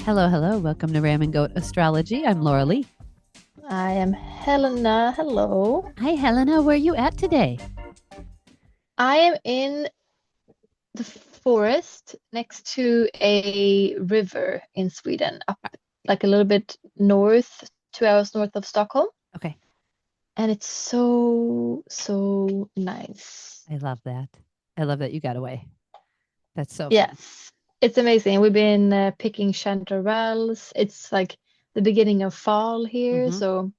Hello, hello. Welcome to Ram and Goat Astrology. I'm Laura Lee. I am Helena. Hello. Hi, Helena. Where are you at today? I am in the forest next to a river in Sweden, up like a little bit north, 2 hours north of Stockholm. Okay. And it's so nice. I love that. I love that you got away. That's so fun. Yes, it's amazing. We've been picking chanterelles. It's like the beginning of fall here, Hmm. so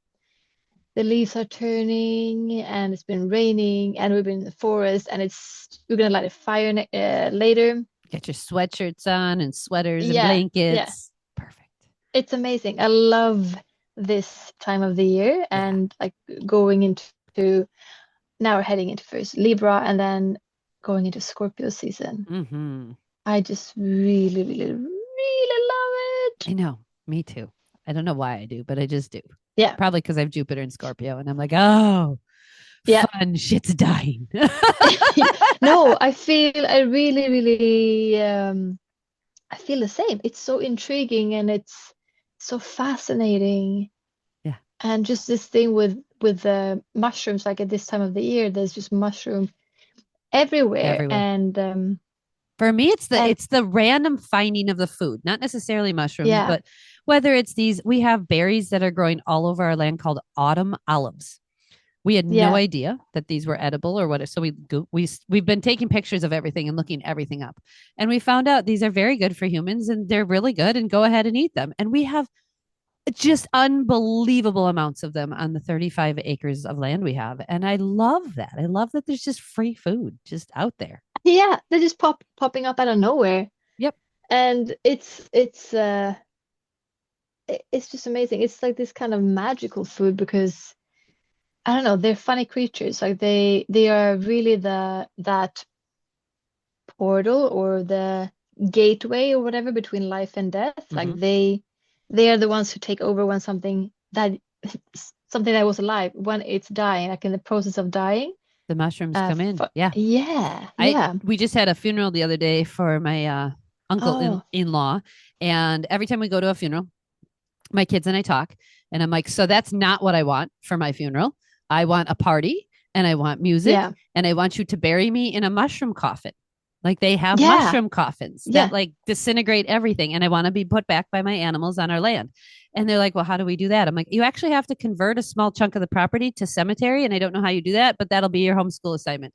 the leaves are turning and it's been raining and we've been in the forest and we're gonna light a fire later. Get your sweatshirts on and sweaters and Yeah, blankets. Perfect. it's amazing. I love this time of the year Yeah. and like going into now we're heading into first Libra and then going into Scorpio season. Hmm. I just really love it. I know. Me too. I don't know why I do, but I just do. Yeah, Probably because I have Jupiter in Scorpio and I'm like, oh, yeah. fun. Shit's dying. No, I really I feel the same. It's so intriguing and it's so fascinating. Yeah. And just this thing with the mushrooms, like at this time of the year, there's just mushroom everywhere. Everywhere. And For me, it's the and it's the random finding of the food, not necessarily mushrooms, yeah, but whether it's these, we have berries that are growing all over our land called autumn olives. We had no yeah, idea that these were edible or what. So we've been taking pictures of everything and looking everything up, and we found out these are very good for humans and they're really good. And go ahead and eat them. And we have just unbelievable amounts of them on the 35 acres of land we have, and I love that. I love that there's just free food just out there. yeah, they're just popping up out of nowhere. Yep. And it's just amazing. It's like this kind of magical food because I don't know, they're funny creatures. Like they are really the that portal or the gateway or whatever between life and death. Hmm. Like they are the ones who take over when something that was alive when it's dying, like in the process of dying. The mushrooms come in. Yeah. Yeah, I yeah. We just had a funeral the other day for my uncle Oh, in law, and every time we go to a funeral, my kids and I talk, and I'm like, so that's not what I want for my funeral. I want a party, and I want music, yeah, and I want you to bury me in a mushroom coffin. Like they have yeah, mushroom coffins that yeah. like disintegrate everything, and I want to be put back by my animals on our land. And they're like, well, how do we do that? I'm like, you actually have to convert a small chunk of the property to cemetery, and I don't know how you do that, but that'll be your homeschool assignment.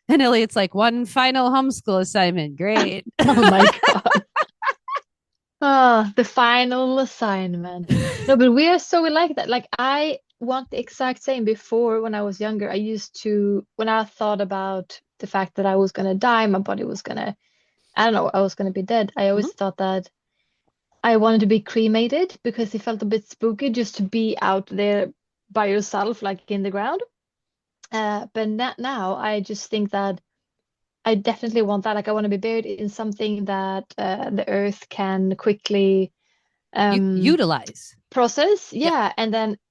And Elliot's like, one final homeschool assignment. Great. Oh my God. Oh, the final assignment. No, but we are so like that. Like I want the exact same before when I was younger. I used to, when I thought about the fact that I was gonna die, my body was gonna, I don't know, I was gonna be dead. I Mhm. always thought that I wanted to be cremated because it felt a bit spooky just to be out there by yourself, like in the ground. But now I just think that I definitely want that. Like I want to be buried in something that the earth can quickly um Utilize. process. Yep. Yeah,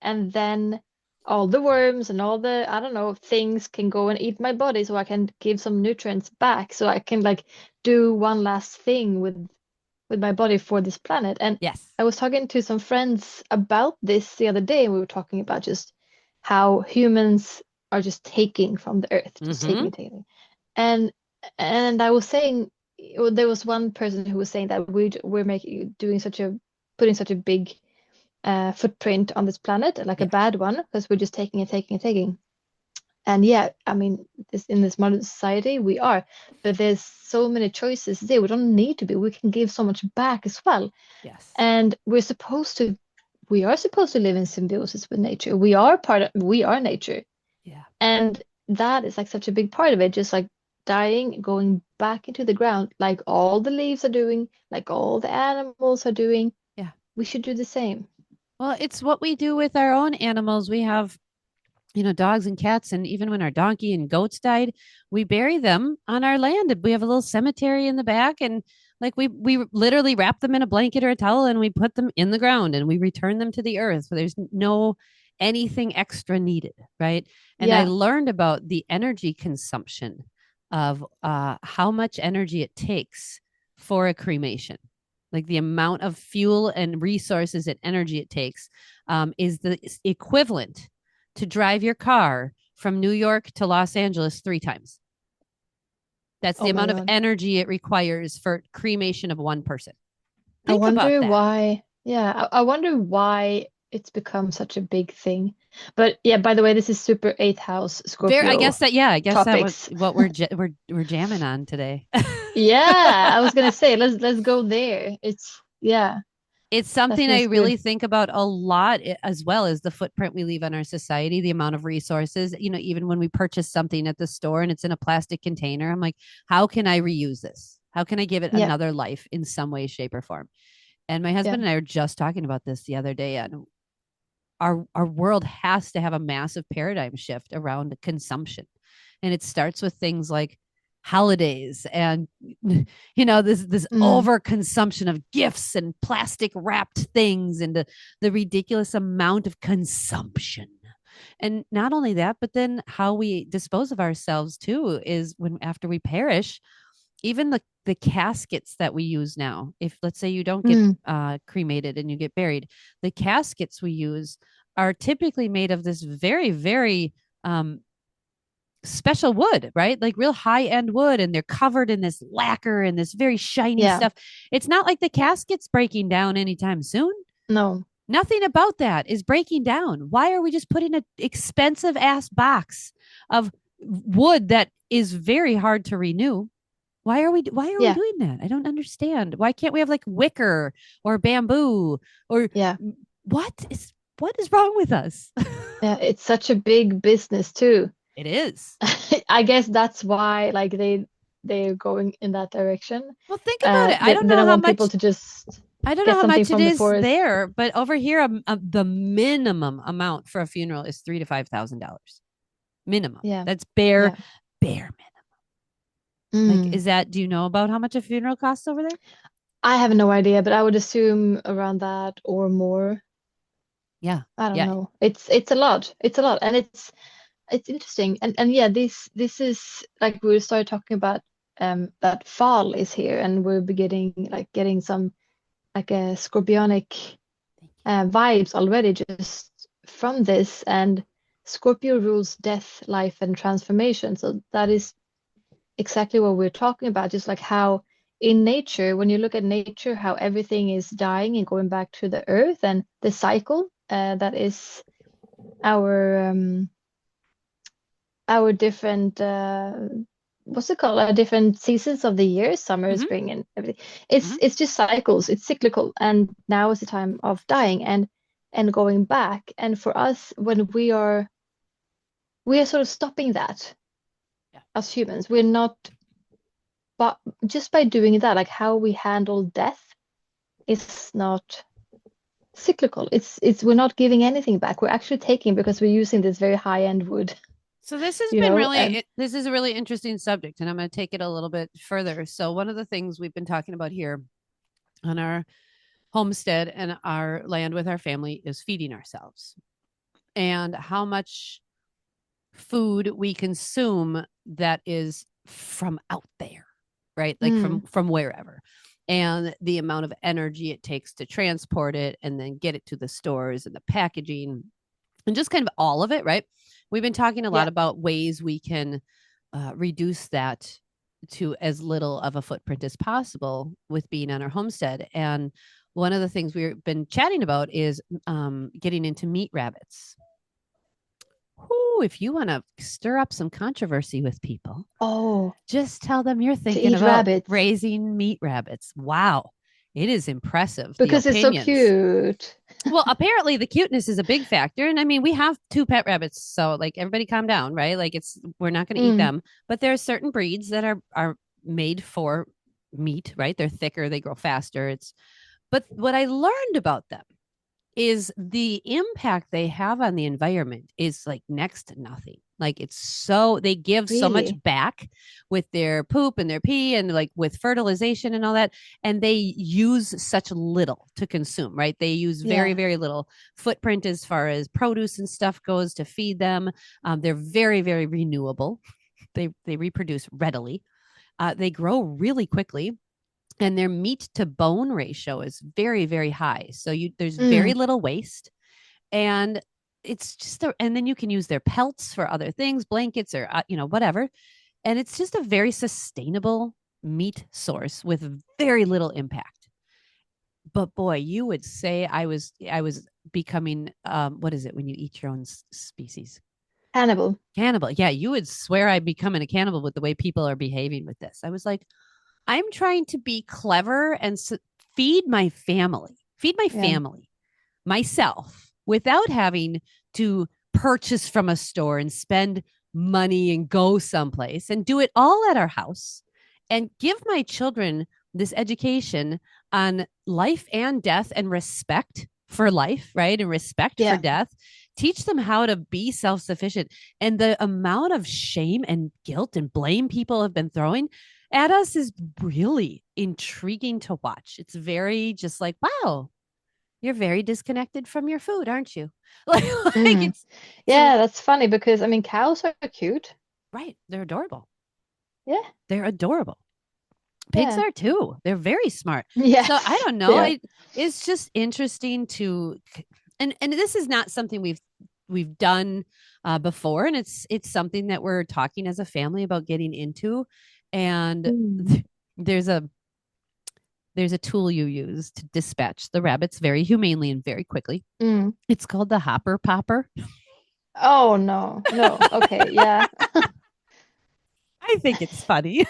and then all the worms and all the I don't know things can go and eat my body so I can give some nutrients back so I can like do one last thing with my body for this planet. And Yes. I was talking to some friends about this the other day and we were talking about just how humans are just taking from the earth, just Mm-hmm. taking. And I was saying, well, there was one person who was saying that we're making doing such a putting such a big footprint on this planet, like a Yeah. bad one, because we're just taking and taking and taking. And yeah, I mean, this in this modern society we are, but there's so many choices there. We don't need to be. We can give so much back as well. Yes. And we are supposed to live in symbiosis with nature. We are nature. Yeah. And that is like such a big part of it, just like dying, going back into the ground, like all the leaves are doing, like all the animals are doing. Yeah. We should do the same. Well, it's what we do with our own animals. We have, dogs and cats, and even when our donkey and goats died, we bury them on our land. We have a little cemetery in the back, and like we literally wrap them in a blanket or a towel, and we put them in the ground, and we return them to the earth. So there's no anything extra needed, right? And I Yeah, learned about the energy consumption of how much energy it takes for a cremation. Like the amount of fuel and resources and energy it takes is the equivalent to drive your car from New York to Los Angeles 3 times. That's the Oh my amount of God. energy it requires for cremation of one person. I Think about wonder that. why. Yeah, I wonder why it's become such a big thing. But yeah, by the way, this is super eighth house Very, I Scorpio guess that, yeah, I guess that was topics. what we're jamming on today. Yeah, I was gonna say let's go there. It's yeah, It's that something I feels good. really think about a lot, as well as the footprint we leave on our society, the amount of resources. Even when we purchase something at the store and it's in a plastic container, I'm like, how can I reuse this? How can I give it Yeah, another life in some way, shape, or form? And my yeah. husband and I were just talking about this the other day. And our world has to have a massive paradigm shift around consumption, and it starts with things like holidays and this Mm, overconsumption of gifts and plastic wrapped things, and the ridiculous amount of consumption. And not only that, but then how we dispose of ourselves too is when after we perish, even the caskets that we use now, if let's say you don't get mm, cremated and you get buried, the caskets we use are typically made of this very, very um, special wood, right? Like real high end wood, and they're covered in this lacquer and this very shiny yeah. stuff. It's not like the casket's breaking down anytime soon. No. Nothing about that is breaking down. Why are we just putting an expensive ass box of wood that is very hard to renew? Why are we Yeah, doing that? I don't understand. Why can't we have like wicker or bamboo or yeah. what is wrong with us? Yeah, it's such a big business too. It is. I guess that's why like they're going in that direction. Well, think about it. They don't want people to just I don't know get how something much it from the is forest. there, but over here, the minimum amount for a funeral is $3,000 to $5,000. Minimum. Yeah, That's bare, yeah. bare minimum. Like, Mm. do you know about how much a funeral costs over there? I have no idea, but I would assume around that or more. Yeah. I don't Yeah. know. It's a lot. It's a lot, and it's interesting. And yeah, this is like we started talking about that fall is here, and we're beginning like getting some like a scorpionic Thank you. vibes already just from this. And Scorpio rules death, life, and transformation. So that is exactly what we're talking about. Just like how in nature, when you look at nature, how everything is dying and going back to the earth and the cycle that is our um, our different what's it called? Different seasons of the year, summer, Mm-hmm. spring, and everything. It's Mm-hmm. it's just cycles. It's cyclical, and now is the time of dying and going back. And for us, when we are sort of stopping that Yeah. as humans. We're not, but just by doing that, like how we handle death, it's not cyclical. It's we're not giving anything back. We're actually taking because we're using this very high-end wood, So this has you been know, and this is a really interesting subject, and I'm going to take it a little bit further. So one of the things we've been talking about here on our homestead and our land with our family is feeding ourselves, and how much food we consume that is from out there, right? Like mm, from wherever. And the amount of energy it takes to transport it and then get it to the stores and the packaging and just kind of all of it, right? We've been talking a lot yeah. about ways we can reduce that to as little of a footprint as possible with being on our homestead. And one of the things we've been chatting about is getting into meat rabbits. Whoo, if you want to stir up some controversy with people, Oh, just tell them you're to thinking eat about rabbits raising meat rabbits. Wow. It is impressive, the because it's so opinions. cute. Well, apparently the cuteness is a big factor. And I mean, we have two pet rabbits. So like everybody calm down, right? Like we're not going to eat Mm, them, but there are certain breeds that are made for meat, right? They're thicker, they grow faster. But what I learned about them is the impact they have on the environment is like next to nothing. Like they give so much really? back with their poop and their pee and like with fertilization and all that. And they use such little to consume, right? They use very, Yeah. very little footprint as far as produce and stuff goes to feed them. They're very, very renewable. They reproduce readily. They grow really quickly, and their meat to bone ratio is very, very high. So there's very Mm. little waste, and it's just and then you can use their pelts for other things, blankets or whatever, and it's just a very sustainable meat source with very little impact. But boy, you would say I was becoming what is it when you eat your own species? Cannibal. Cannibal. Yeah, you would swear I'm becoming a cannibal with the way people are behaving with this. I was like, I'm trying to be clever and feed my family, Yeah. myself without having to purchase from a store and spend money and go someplace, and do it all at our house and give my children this education on life and death and respect for life, right? And respect for Yeah. death. Teach them how to be self sufficient. And the amount of shame and guilt and blame people have been throwing at us is really intriguing to watch. It's very just like, wow, you're very disconnected from your food, aren't you? Like Mm. it's Yeah, that's funny because I mean cows are cute. right. They're adorable. Yeah. They're adorable. Pigs Yeah. are too. They're very smart. So I Yes, don't know. they are. It's just interesting to, and this is not something we've done before, and it's something that we're talking as a family about getting into. And Mm. there's a there's a tool you use to dispatch the rabbits very humanely and very quickly. Mm. It's called the hopper popper. Oh no, no. Okay, yeah. I think it's funny.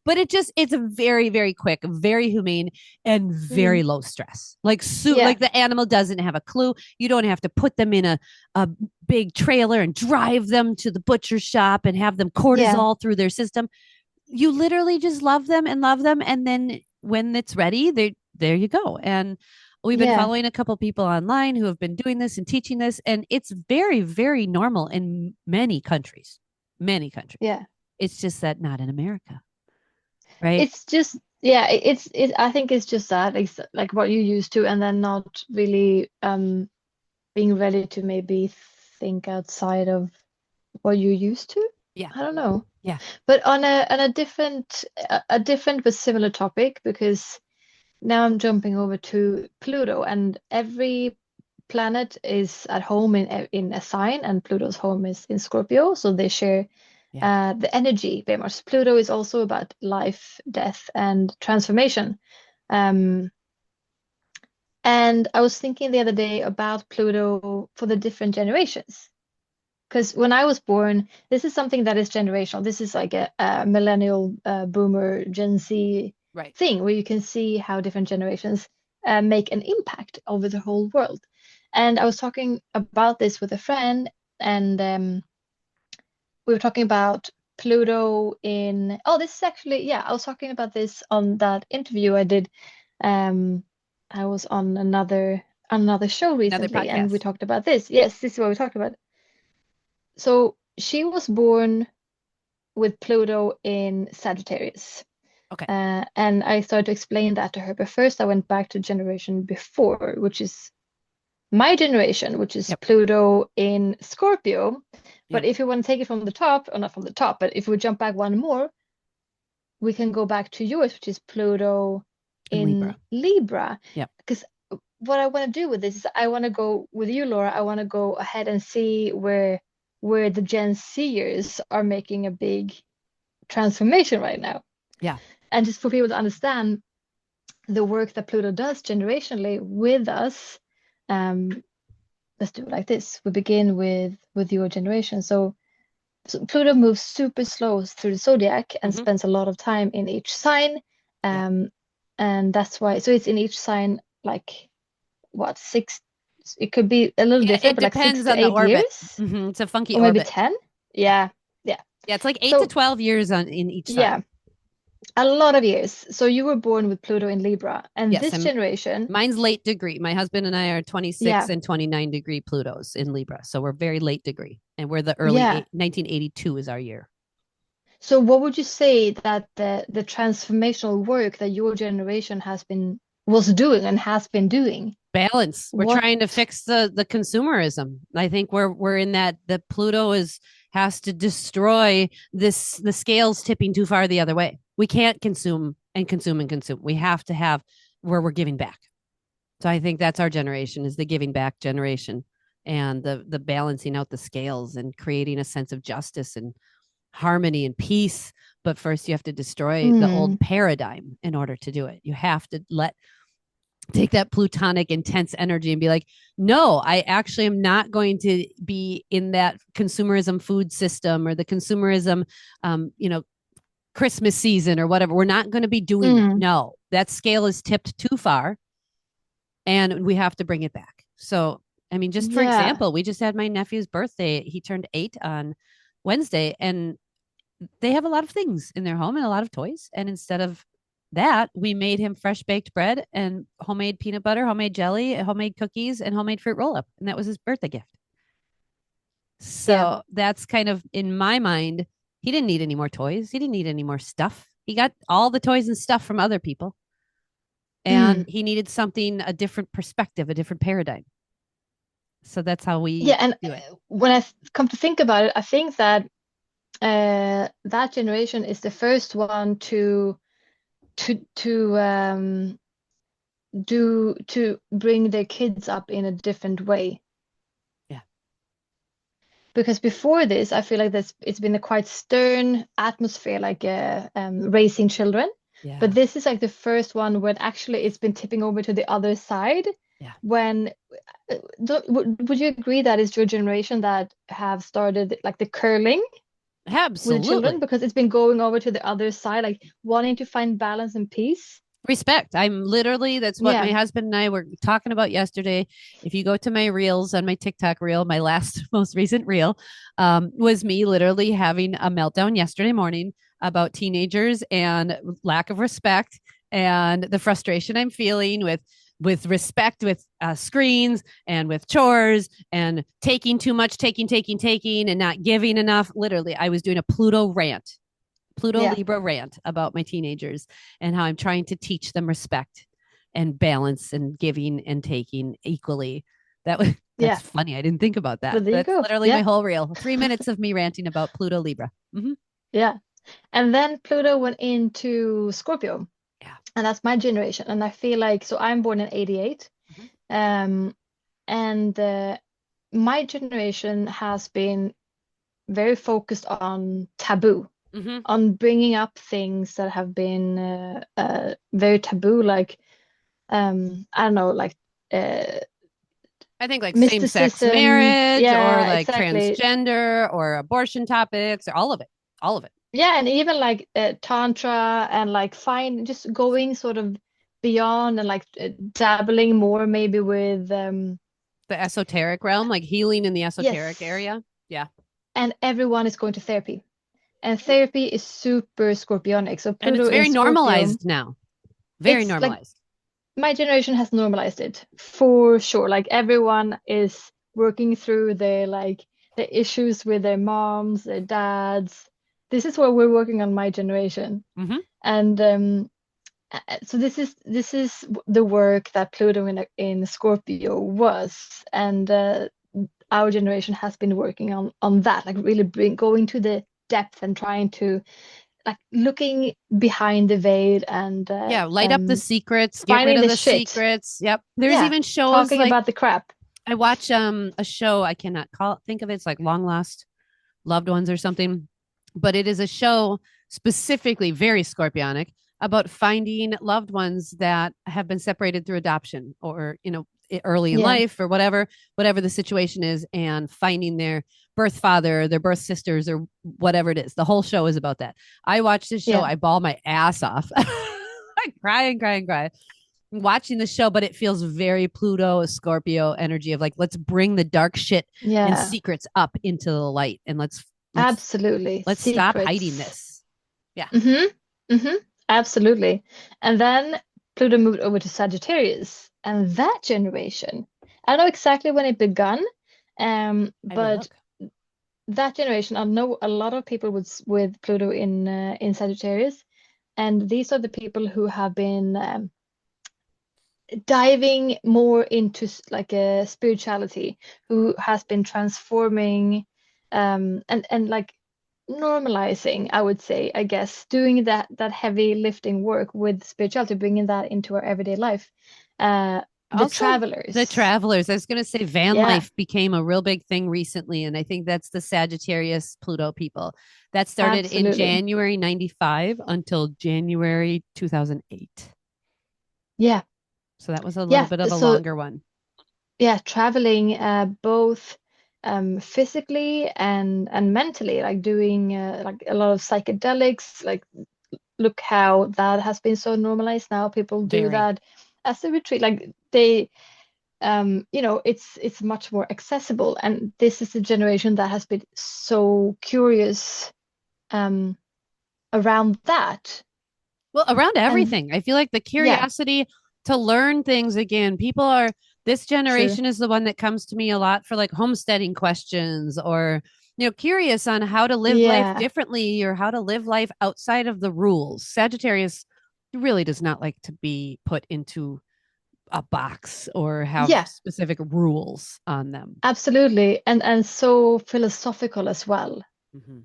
But it's a very, very quick, very humane, and Mm. very low stress. Like Yeah, like the animal doesn't have a clue. You don't have to put them in a big trailer and drive them to the butcher shop and have them yeah, cortisol through their system. You literally just love them, and then when it's ready, they there you go. And we've been yeah, following a couple people online who have been doing this and teaching this, and it's very, very normal in many countries. Many countries. yeah. It's just that not in America, right? It's just yeah, it I think it's just that it's like what you used to and then not really being ready to maybe think outside of what you used to. Yeah. I don't know. Yeah. But on a different but similar topic because now I'm jumping over to Pluto and every planet is at home in a sign, and Pluto's home is in Scorpio, so they share Yeah. the energy very much. Pluto is also about life, death, and transformation. Um, and I was thinking the other day about Pluto for the different generations. Because when I was born, this is something that is generational. This is like a millennial, boomer, Gen Z Right. thing where you can see how different generations make an impact over the whole world. And I was talking about this with a friend, and we were talking about Pluto in. Oh, this is actually, yeah, I was talking about this on that interview I did. Um, I was on another show Another recently, and we podcast. talked about this. Yes, this is what we talked about. So she was born with Pluto in Sagittarius. Okay. And I started to explain that to her. But first, I went back to generation before, which is my generation, which is Yep. Pluto in Scorpio. But Yep. if you want to take it from the top, or not from the top, but if we jump back one more, we can go back to yours, which is Pluto And in Libra. Libra. Yep. Because what I want to do with this is I want to go with you, Laura. I want to go ahead and see where the Gen Zers are making a big transformation right now. Yeah. And just for people to understand the work that Pluto does generationally with us, um, let's do it like this. We begin with your generation. So Pluto moves super slow through the zodiac and Hmm. spends a lot of time in each sign. Yeah. Um, and that's why, so it's in each sign like what, six, it could be a little Yeah. different, It but like six depends to on the eight orbit. years, It's a funky or maybe orbit. 10. Yeah. Yeah, yeah. Yeah. It's like 8 to So 12 years on in each sign. yeah, a lot of years. So you were born with Pluto in Libra, and Yes. this And generation, mine's late degree. My husband and I are 26 yeah, and 29-degree Plutos in Libra. So we're very late degree. And we're the early yeah. 1982 is our year. So what would you say that the transformational work that your generation was doing and has been doing? Balance. We're What? trying to fix the consumerism. I think we're in that the Pluto is has to destroy the scales tipping too far the other way. We can't consume and consume and consume. We have to have where we're giving back. So I think that's our generation, is the giving back generation, and the balancing out the scales and creating a sense of justice and harmony and peace. But first you have to destroy the Mm. old paradigm in order to do it. You have to take that plutonic intense energy and be like, no, I actually am not going to be in that consumerism food system or the consumerism Christmas season or whatever. We're not going to be doing that. Mm. No, that scale is tipped too far and we have to bring it back. So, I mean, just for Yeah. example, we just had my nephew's birthday. He turned 8 on Wednesday, and they have a lot of things in their home and a lot of toys. And instead of that, we made him fresh baked bread and homemade peanut butter, homemade jelly, homemade cookies, and homemade fruit roll up. And that was his birthday gift. Yeah. So that's kind of in my mind, he didn't need any more toys. He didn't need any more stuff. He got all the toys and stuff from other people. And Mm. he needed something, a different perspective, a different paradigm. So that's how Yeah, we and do it. when I come to think about it, I think that that generation is the first one to to bring their kids up in a different way. Yeah. Because before this, I feel like it's been a quite stern atmosphere, like raising children. Yeah. But this is like the first one when actually it's been tipping over to the other side. Yeah. When would you agree that it's your generation that have started like the curling with the children Absolutely. because it's been going over to the other side, like wanting to find balance and peace? Respect. I'm literally, that's what my Yeah. husband and I were talking about yesterday. If you go to my reels on my TikTok reel, my last most recent reel was me literally having a meltdown yesterday morning about teenagers and lack of respect and the frustration I'm feeling with respect with screens and with chores and taking too much, taking and not giving enough. Literally, I was doing a Pluto Yeah. Libra rant about my teenagers and how I'm trying to teach them respect and balance and giving and taking equally. That was Yeah. that's funny. I didn't think about that. But there you That's go. literally my Yeah. whole reel. 3 minutes of me ranting about Pluto Libra. Mm-hmm. Yeah. And then Pluto went into Scorpio, Yeah. and that's my generation. And I feel like, so I'm born in 88. Mm-hmm. Um, and my generation has been very focused on taboo, Mm-hmm. on bringing up things that have been very taboo, like I don't know, like uh, I think like same sex mysticism. marriage or Yeah, like exactly. transgender or abortion topics or all of it. All of it. Yeah, and even like tantra and like find just going sort of beyond and like dabbling more maybe with The esoteric realm, like healing in the esoteric yes, area. Yeah. and everyone is going to therapy. And therapy is super scorpionic. So And Pluto it's in very Scorpio, normalized now. Very it's like normalized. my generation has normalized it for sure. Like everyone is working through their like the issues with their moms, their dads. This is what we're working on my generation. Mm-hmm. And so this is the work that Pluto in Scorpio was, and our generation has been working on that, like really going to the depth and trying to like looking behind the veil and Yeah, light up the secrets, get rid finding of the the shit. secrets. Yep. There's Yeah, even shows talking like about the crap. I watch a show, I cannot call think of it, it's like Long Lost Loved Ones or something, but it is a show specifically very scorpionic about finding loved ones that have been separated through adoption or, early in Yeah, life or whatever the situation is, and finding their birth father, their birth sisters, or whatever it is. The whole show is about that. I watch this show, yeah, I bawl my ass off. I cry and cry and cry watching the show, but it feels very Pluto, Scorpio energy of like, let's bring the dark shit and yeah, secrets up into the light, and let's absolutely. let's stop hiding Secrets. this. Yeah. Mm-hmm. Mm-hmm. Absolutely. And then Pluto moved over to Sagittarius, and that generation, I don't know exactly when it began, I will but look. that generation, I know a lot of people with Pluto in Sagittarius, and these are the people who have been diving more into like a spirituality, who has been transforming. and like normalizing, I would say, I guess, doing that heavy lifting work with spirituality, bringing that into our everyday life. The Also, the travelers. travelers. I was going to say van Yeah, life became a real big thing recently. And I think that's the Sagittarius Pluto people. That started in absolutely. January 95 until January 2008. Yeah. So that was a little Yeah. bit of a So longer one. yeah, traveling both physically and mentally, like doing like a lot of psychedelics, like look how that has been so normalized now. People do Very. that as a retreat. Like they you know, it's much more accessible. And this is a generation that has been so curious um around that. Well, around And everything. I feel like the yeah, curiosity to learn things again. People are, this true. generation is the one that comes to me a lot for like homesteading questions or, curious on how to live life Yeah. differently or how to live life outside of the rules. Sagittarius really does not like to be put into a box or have Yeah, specific rules on them. absolutely. And so philosophical as well. Mm-hmm.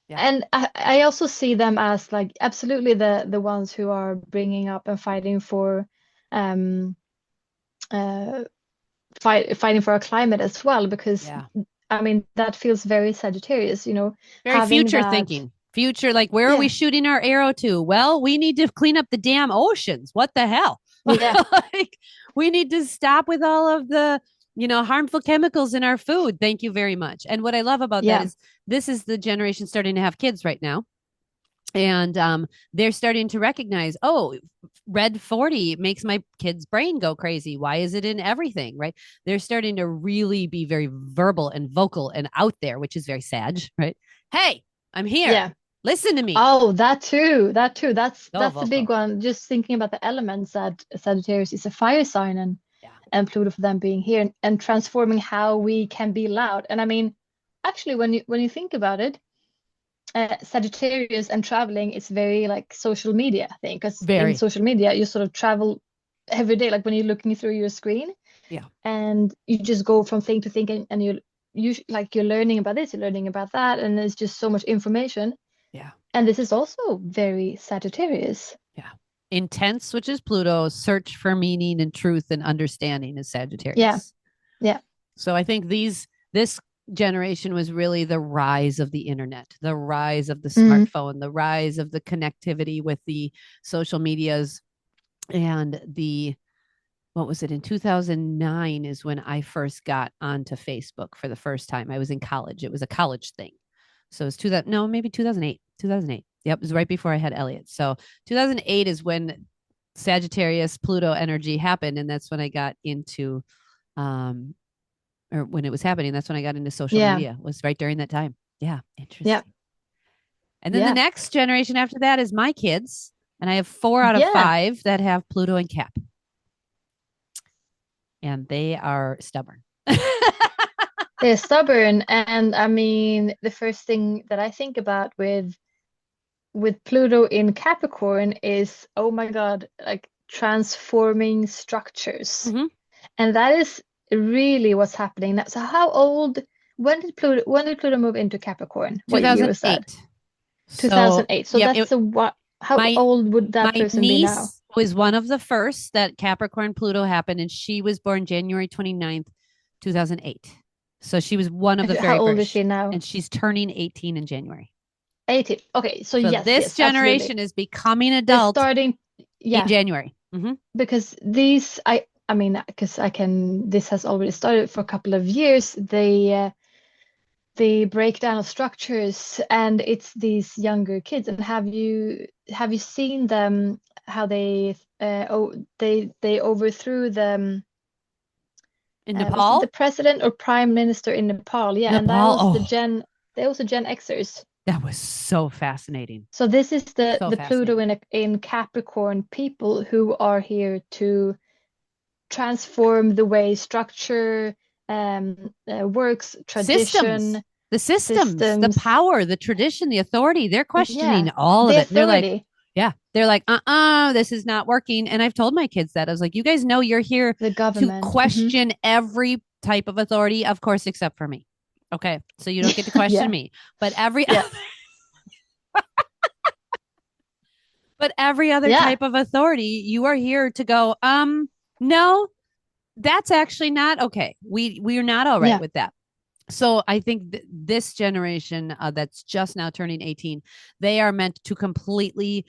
Yeah. And I also see them as like absolutely the ones who are bringing up and fighting for um uh fighting for our climate as well, because Yeah. I mean that feels very Sagittarius, you know, Very having future that. thinking. Future, like, where are we Yeah, shooting our arrow to? Well, we need to clean up the damn oceans. What the hell? yeah, Like, we need to stop with all of the, harmful chemicals in our food. Thank you very much. And what I love about that yeah, is this is the generation starting to have kids right now. And they're starting to recognize, oh, red 40 makes my kid's brain go crazy. Why is it in everything? Right. They're starting to really be very verbal and vocal and out there, which is very Sag, right? Hey, I'm here. yeah. Listen to me. Oh, that too. That too. So That's the big vocal. one. Just thinking about the elements, that Sagittarius is a fire sign, Yeah. and Pluto for them being here, and transforming how we can be loud. And I mean, actually, when you think about it, Sagittarius and traveling is very like social media thing, because in Very. social media you sort of travel every day, like when you're looking through your screen Yeah. and you just go from thing to thing, and you like you're learning about this, you're learning about that, and there's just so much information. Yeah. And this is also very Sagittarius. Yeah. Intense, which is Pluto, search for meaning and truth and understanding is Yeah, Sagittarius. yeah. So I think this generation was really the rise of the internet, the rise of the Mm, smartphone, the rise of the connectivity with the social medias and the what was it in 2009 is when I first got onto Facebook for the first time. I was in college. It was a college thing. So it was 2000, no, maybe 2008. 2008. Yep, it was right before I had Elliot. So 2008 is when Sagittarius Pluto energy happened and that's when I got into um or when it was happening, that's when I got into social yeah, media. Was right during that time. Yeah, yeah, interesting. And then the yeah, next generation after that is my kids, and I have 4 out of yeah. 5 that have Pluto and Cap, and they are stubborn. They're stubborn, and I mean, the first thing that I think about with Pluto in Capricorn is, oh my God, like transforming structures. Mm-hmm. And that is really what's happening now. So how old, when did Pluto move into Capricorn? What year was that? 2008. So, 2008. So yep, that's a what, how my old would that my person be now? niece was one of the first that Capricorn Pluto happened, and she was born January 29th, 2008. So she was one of the How very old is first, she now? and she's turning 18 in January. 18. Okay, so So yes, this yes, absolutely. generation is becoming They're adult starting, in yeah, January. Mm-hmm. because these, I mean, because I can, this has already started for a couple of years. The breakdown of structures, and it's these younger kids. And have you seen them, how they overthrew In was it the Nepal, president or prime minister in Nepal? Yeah, and that Nepal. was Oh, they also Gen Xers. that was so fascinating. So this is So the Pluto fascinating. in Capricorn, people who are here to transform the way structure works, Systems, tradition, the systems, the systems. power, the tradition, the authority. They're questioning Yeah, all of the it. And they're like, authority, yeah, they're like, this is not working. And I've told my kids that. I was like, you guys know you're here the to government. question every type of authority, of course, except for me. Okay. So you don't get to question Yeah. me. But every Yeah. but every other Yeah. type of authority, you are here to go, no, that's actually not okay. We are not all right Yeah. with that. So I think this generation that's just now turning 18, they are meant to completely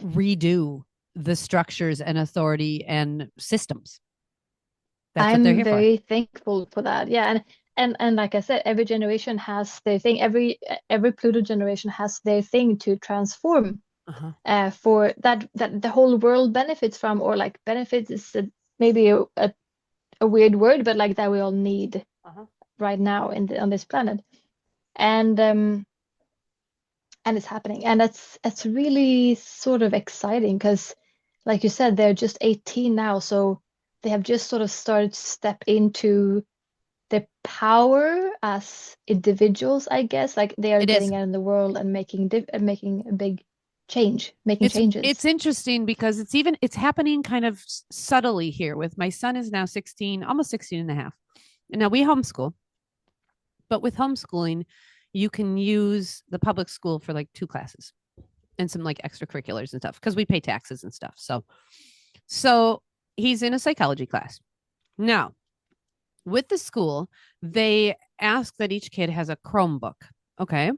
redo the structures and authority and systems. That's what they're I'm here for. very thankful for that. Yeah. And like I said, every generation has their thing. Every Pluto generation has their thing to transform Uh-huh. for that the whole world benefits from, or like benefits is maybe a weird word, but like that we all need Uh-huh. right now on this planet. And and it's happening. And that's really sort of exciting because like you said, they're just 18 now, so they have just sort of started to step into their power as individuals, I guess. Like they are It is. getting out in the world and making a big change, making It's changes. interesting because it's happening kind of subtly here with my son is now 16, almost 16 and a half. And now we homeschool, but with homeschooling, you can use the public school for like 2 classes and some like extracurriculars and stuff because we pay taxes and stuff. So he's in a psychology class. Now, with the school, they ask that each kid has a Chromebook. Okay.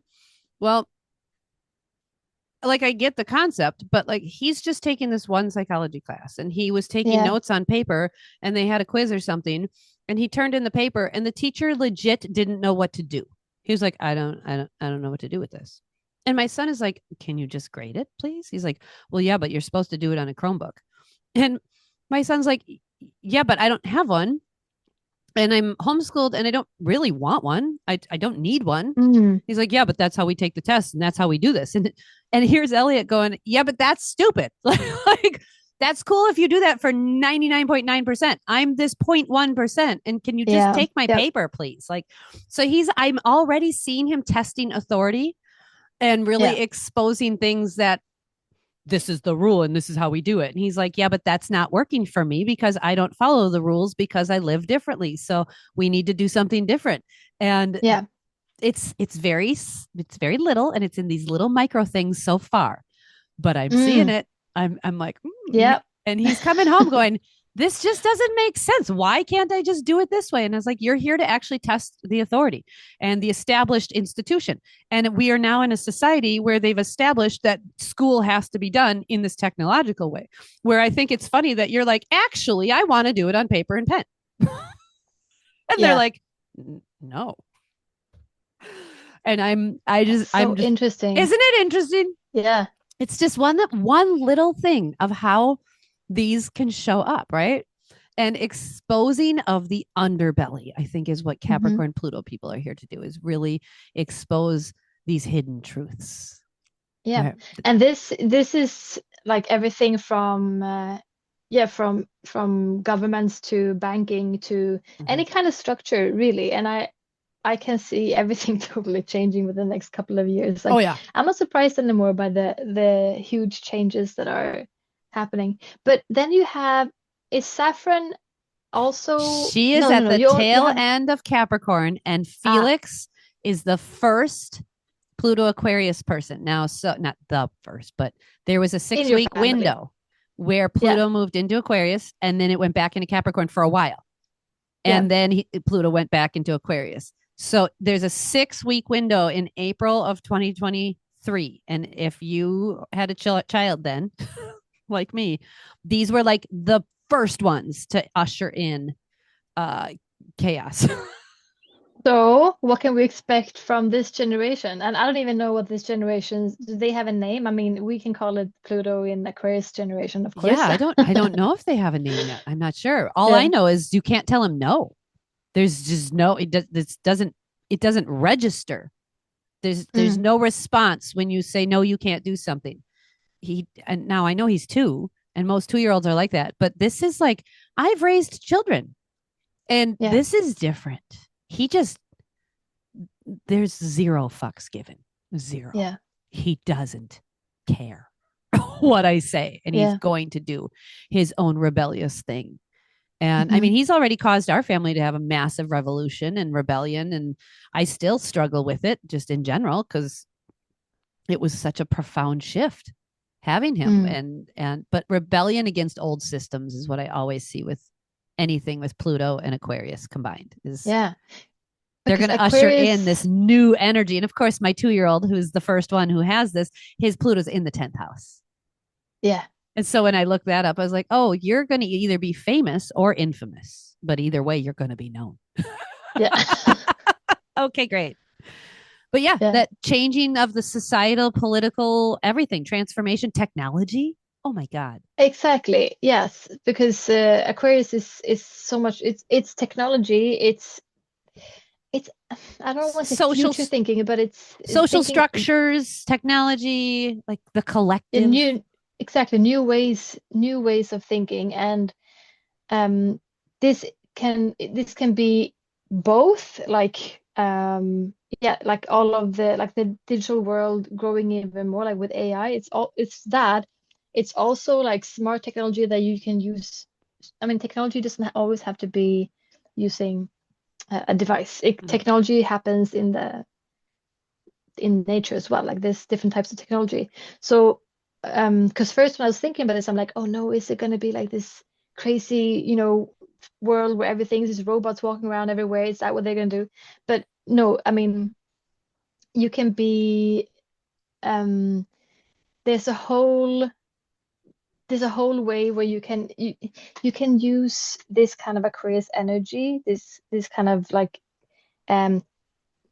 Well, like I get the concept, but like he's just taking this one psychology class and he was taking Yeah. notes on paper and they had a quiz or something and he turned in the paper and the teacher legit didn't know what to do. He was like, I don't know what to do with this. And my son is like, can you just grade it, please? He's like, well, yeah, but you're supposed to do it on a Chromebook. And my son's like, yeah, but I don't have one and I'm homeschooled and I don't really want one. I don't need one. Mm. He's like, yeah, but that's how we take the test and that's how we do this. And here's Elliot going, yeah, but that's stupid. Like that's cool if you do that for 99.9%. I'm this 0.1%. And can you just Yeah. take my Yep. paper, please? Like, so I'm already seeing him testing authority and Yeah. really exposing things that this is the rule and this is how we do it. And he's like, yeah, but that's not working for me because I don't follow the rules because I live differently. So we need to do something different. And Yeah. it's very little and it's in these little micro things so far, but I'm seeing Mm. it. I'm like, Yep. and he's coming home going, this just doesn't make sense. Why can't I just do it this way? And I was like, you're here to actually test the authority and the established institution. And we are now in a society where they've established that school has to be done in this technological way, where I think it's funny that you're like, actually, I want to do it on paper and pen. And they're Yeah. like, no. And I'm So just, interesting. isn't it interesting? Yeah. It's just one little thing of how these can show up, right? And exposing of the underbelly, I think, is what Hmm. Capricorn Pluto people are here to do, is really expose these hidden truths. Yeah. Right. And this is like everything from yeah, from governments to banking to Mm-hmm. any kind of structure, really. And I can see everything totally changing within the next couple of years. Oh Like yeah. I'm not surprised anymore by the huge changes that are happening. But then you have, is Saffron also, She is no, no, at no. the You tail have, end of Capricorn, and ah, Felix is the first Pluto Aquarius person. Now, so not the first, but there was a in six your week family. window where Yeah. Pluto moved into Aquarius and then it went back into Capricorn for a while. Yeah. And then Pluto went back into Aquarius. So there's a 6 week window in April of 2023. And if you had a child then, like me, these were like the first ones to usher in uh, chaos. So, what can we expect from this generation? And I don't even know what this generation, do they have a name? I mean, we can call it Pluto in Aquarius generation, of Yeah, course. I don't know if they have a name yet. I'm not sure. All I Yeah. know is you can't tell him no. There's just no it doesn't register. There's Mm. no response when you say no, you can't do something. And now I know he's 2 and most 2-year-olds are like that, but this is like I've raised children and Yeah. this is different. He just there's zero fucks given. Zero. Yeah. He doesn't care what I say and he's Yeah. going to do his own rebellious thing. And I mean, Hmm. he's already caused our family to have a massive revolution and rebellion. And I still struggle with it just in general because it was such a profound shift having him. Mm. But rebellion against old systems is what I always see with anything with Pluto and Aquarius combined is Yeah, they're because going to usher in Aquarius, this new energy. And of course, my 2 year old, who's the first one who has this, his Pluto's in the 10th house. yeah, And so when I looked that up, I was like, oh, you're going to either be famous or infamous. But either way, you're going to be known. yeah, Okay, great. But yeah, yeah. that changing of the societal, political, everything, transformation, technology. Oh my God. Exactly. Yes, because Aquarius is so much. It's technology. It's I don't want to say Social future thinking, but it's social thinking structures, technology, like the in collective. new, exactly, new ways of thinking, and um this can be both like yeah, like all of the like the digital world growing even more like with AI. It's that. It's also like smart technology that you can use. I mean, technology doesn't always have to be using a device. Mhm. Technology happens in nature as well. Like there's different types of technology. So, because first when I was thinking about this, I'm like, oh no, is it going to be like this crazy, world where everything's just robots walking around everywhere? Is that what they're going to do? But no, I mean, you can be, um, there's a whole, there's a whole way where you can use this kind of Aquarius energy, this kind of like um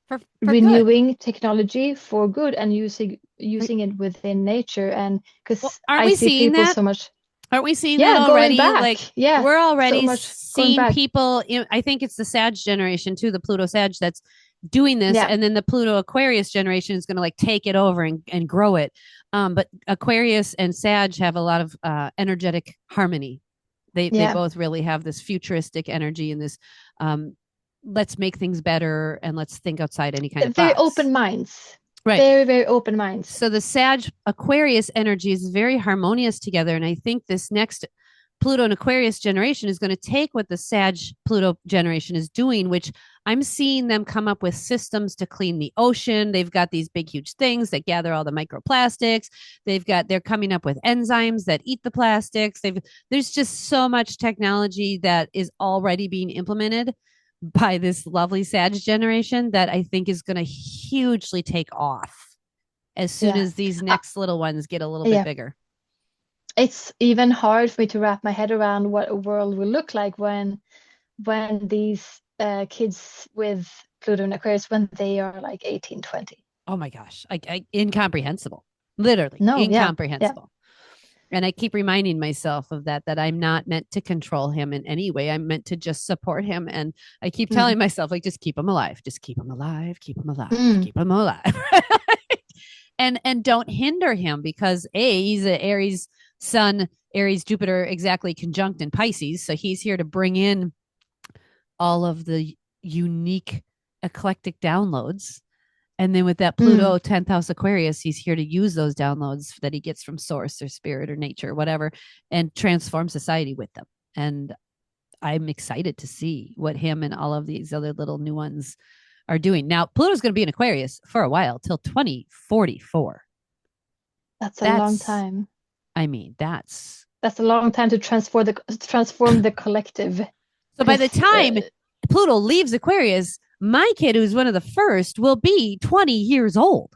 For good. renewing technology for good and using Like, using it within nature. And well, because aren't I we see seeing people that? so much, Aren't we seeing that yeah, going already? back, Like yeah, we're so already much going seeing back, people. I think it's the Sag generation too, the Pluto Sag that's doing this, yeah, and then the Pluto Aquarius generation is going to like take it over and grow it. But Aquarius and Sag have a lot of energetic harmony. They yeah, both really have this futuristic energy and this um, let's make things better and let's think outside any kind of very box. open minds, Right. very very open minds. So the Sag Aquarius energy is very harmonious together. And I think this next Pluto and Aquarius generation is going to take what the Sag Pluto generation is doing, which I'm seeing them come up with systems to clean the ocean. They've got these big, huge things that gather all the microplastics. They're coming up with enzymes that eat the plastics. There's just so much technology that is already being implemented by this lovely Sag generation that I think is going to hugely take off as soon Yeah, as these uh, next little ones get a little bit yeah, bigger. it's even hard for me to wrap my head around what a world will look like when these kids with Pluto and Aquarius, when they are like 18, 20. Oh my gosh, incomprehensible, literally No, yeah, yeah. incomprehensible. And I keep reminding myself of that I'm not meant to control him in any way. I'm meant to just support him. And I keep Mm. telling myself, like, just keep him alive, just keep him alive, keep him alive, Mm. keep him alive. And don't hinder him because he's an Aries sun, Aries Jupiter exactly conjunct in Pisces. So he's here to bring in all of the unique eclectic downloads. And then with that Mm. Pluto 10th house Aquarius, he's here to use those downloads that he gets from source or spirit or nature, or whatever, and transform society with them. And I'm excited to see what him and all of these other little new ones are doing. Now, Pluto's going to be in Aquarius for a while till 2044. That's a long That's, time. I mean, that's That's a long time to transform the collective. so by the Because time Pluto leaves Aquarius, my kid, who's one of the first, will be 20 years old.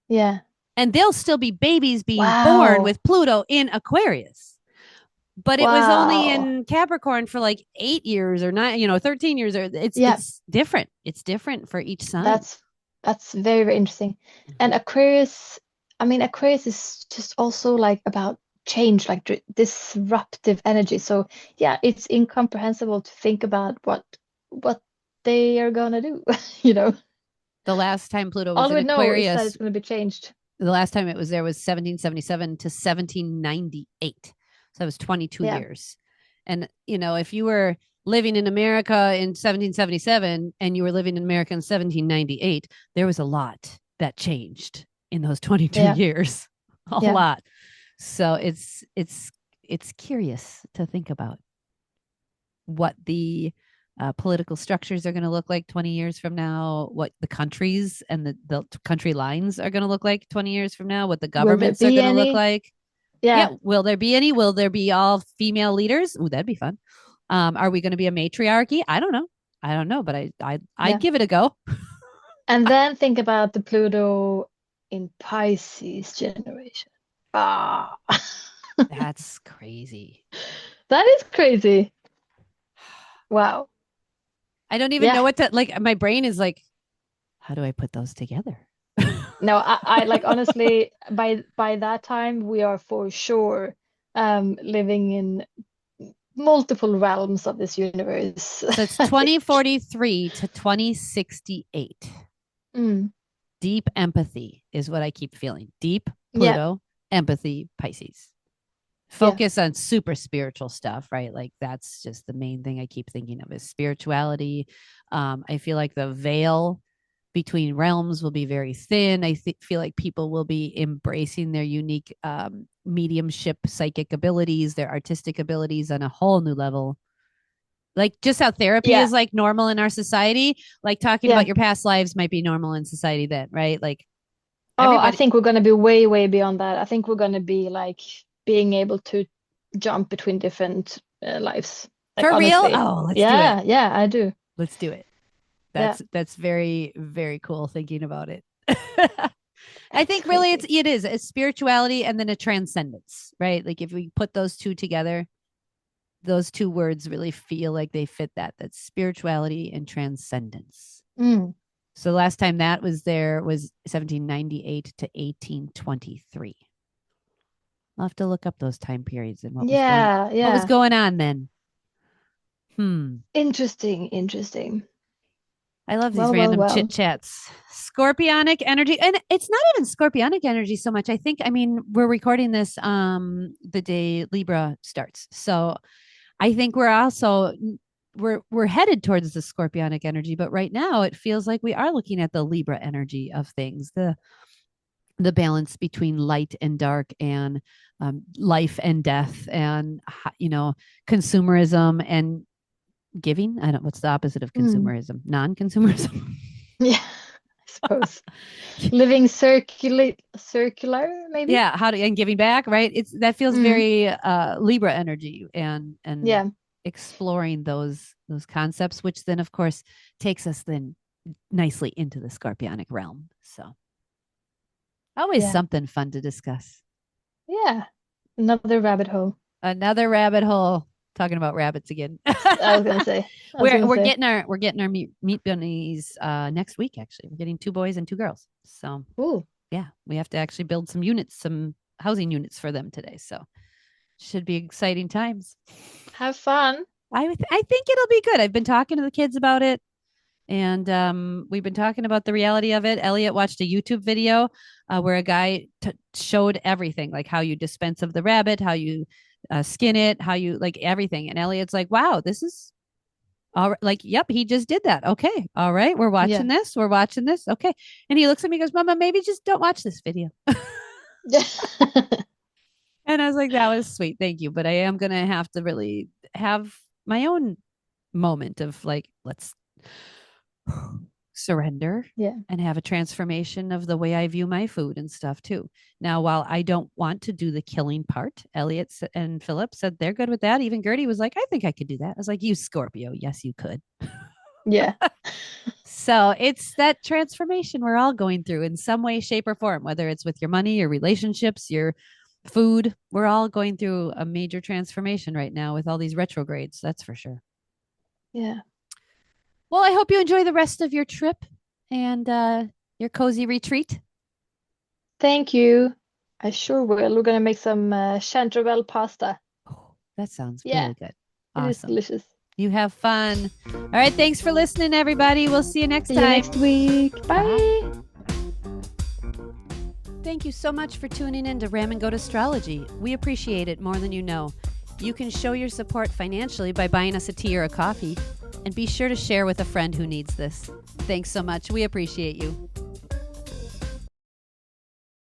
yeah, And they'll still be babies being born wow, with Pluto in Aquarius. But it was only wow, in Capricorn for like 8 years or 9, 13 years. Or yeah. it's different. It's different for each sign. That's very very interesting. And Aquarius, I mean, Aquarius is just also like about change, like disruptive energy. So yeah, it's incomprehensible to think about what they are gonna do. You know, The last time Pluto was all in we know is that Aquarius, it's gonna be changed. the last time it was there was 1777 to 1798. So that was 22 Yeah, years. And, if you were living in America in 1777 and you were living in America in 1798, there was a lot that changed in those 22 yeah, years. A yeah. lot. So it's curious to think about. what the political structures are going to look like 20 years from now, what the countries and the country lines are going to look like 20 years from now, what the Will there governments are be going to look any? like. Yeah. Yeah. Will there be any? Will there be all female leaders? Ooh, that'd be fun. Are we going to be a matriarchy? I don't know. I don't know, but I'd Yeah. give it a go. And then think about the Pluto in Pisces generation. Ah, That's crazy. that is crazy. Wow. I don't even Yeah. know what to like. My brain is like, how do I put those together? No, I like honestly, by that time we are for sure living in multiple realms of this universe. So it's 2043 to 2068. Mm, Deep empathy is what I keep feeling. Deep yeah, Pluto, empathy, Pisces. yeah. Focus on super spiritual stuff, right? Like that's just the main thing I keep thinking of is spirituality. I feel like the veil between realms will be very thin. Feel like people will be embracing their unique mediumship, psychic abilities, their artistic abilities on a whole new level. Like just how therapy Yeah, is like normal in our society, like talking about yeah. your past lives might be normal in society then, right? Like Oh, I everybody think we're gonna be way, way beyond that. I think we're gonna be like being able to jump between different lives. Like for real. honestly. Oh, let's do it. Yeah, yeah, I do. Let's do it. Yeah, That's very very cool thinking about it. I it's think really crazy. it is a spirituality and then a transcendence, right? Like if we put those two together, those two words really feel like they fit that. That's spirituality and transcendence. Mm, So last time that was there was 1798 to 1823. I'll have to look up those time periods and yeah, what was yeah. going on then. Hmm. Interesting, interesting. I love these Well, well, random chit well. chats. Scorpionic energy. And it's not even scorpionic energy so much. I mean, we're recording this the day Libra starts. So I think we're also we're headed towards the scorpionic energy, but right now it feels like we are looking at the Libra energy of things, the balance between light and dark and life and death and consumerism and giving. I don't what's the opposite of Mm, consumerism? Non-consumerism. yeah, I suppose. Living circular, maybe? Yeah, how to and giving back, right? It's that feels Mm, very Libra energy and yeah, exploring those concepts, which then of course takes us then nicely into the scorpionic realm. So always yeah, something fun to discuss. yeah. Another rabbit hole. Another rabbit hole. Talking about rabbits again. I was gonna say. I was we're gonna we're say. getting our meat bunnies next week. Actually, we're getting 2 boys and 2 girls. So Ooh, yeah, we have to actually build some housing units for them today. So should be exciting times. have fun. I think it'll be good. I've been talking to the kids about it, and we've been talking about the reality of it. Elliot watched a YouTube video where a guy showed everything, like how you dispense of the rabbit, how you skin it, how you like everything. And Elliot's like, "Wow, this is all right." Like, "Yep, he just did that." Okay, all right, we're watching Yeah. this. We're watching this. Okay, and he looks at me, and goes, "Mama, maybe just don't watch this video." And I was like, "That was sweet, thank you." But I am gonna have to really have my own moment of like, let's surrender Yeah. and have a transformation of the way I view my food and stuff too. Now, while I don't want to do the killing part, Elliot and Philip said they're good with that. Even Gertie was like, I think I could do that. I was like, you Scorpio. Yes, you could. Yeah. So it's that transformation we're all going through in some way, shape, or form, whether it's with your money, your relationships, your food. We're all going through a major transformation right now with all these retrogrades. That's for sure. Yeah. Well, I hope you enjoy the rest of your trip and your cozy retreat. Thank you. I sure will. We're gonna make some chanterelle pasta. Oh, that sounds Yeah, really good. it is Awesome. delicious. You have fun. All right. Thanks for listening, everybody. We'll see you next See you time. next week. Bye. Bye. Thank you so much for tuning in to RamGoatAstrology. We appreciate it more than you know. You can show your support financially by buying us a tea or a coffee. And be sure to share with a friend who needs this. Thanks so much. We appreciate you.